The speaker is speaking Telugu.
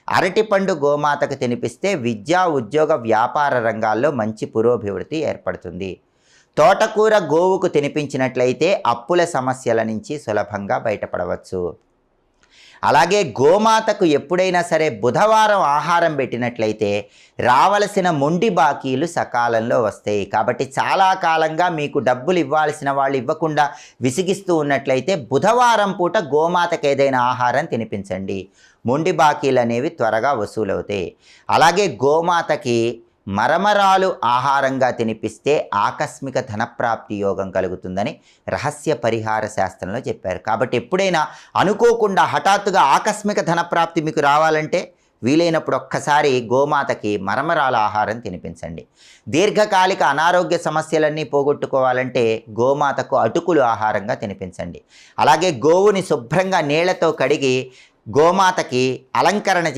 అరటిపండు గోమాతకు తినిపిస్తే విద్యా, ఉద్యోగ, వ్యాపార రంగాల్లో మంచి పురోభివృద్ధి ఏర్పడుతుంది. తోటకూర గోవుకు తినిపించినట్లయితే అప్పుల సమస్యల నుంచి సులభంగా బయటపడవచ్చు. అలాగే గోమాతకు ఎప్పుడైనా సరే బుధవారం ఆహారం పెట్టినట్లయితే రావలసిన మొండి బాకీలు సకాలంలో వస్తాయి. కాబట్టి చాలా కాలంగా మీకు డబ్బులు ఇవ్వాల్సిన వాళ్ళు ఇవ్వకుండా విసిగిస్తూ ఉన్నట్లయితే బుధవారం పూట గోమాతకు ఏదైనా ఆహారం తినిపించండి. మొండి బాకీలు అనేవి త్వరగా వసూలవుతాయి. అలాగే గోమాతకి మరమరాలు ఆహారంగా తినిపిస్తే ఆకస్మిక ధనప్రాప్తి యోగం కలుగుతుందని రహస్య పరిహార శాస్త్రంలో చెప్పారు. కాబట్టి ఎప్పుడైనా అనుకోకుండా హఠాత్తుగా ఆకస్మిక ధనప్రాప్తి మీకు రావాలంటే వీలైనప్పుడు ఒక్కసారి గోమాతకి మరమరాల ఆహారం తినిపించండి. దీర్ఘకాలిక అనారోగ్య సమస్యలన్నీ పోగొట్టుకోవాలంటే గోమాతకు అటుకులు ఆహారంగా తినిపించండి. అలాగే గోవుని శుభ్రంగా నీళ్లతో కడిగి గోమాతకి అలంకరణ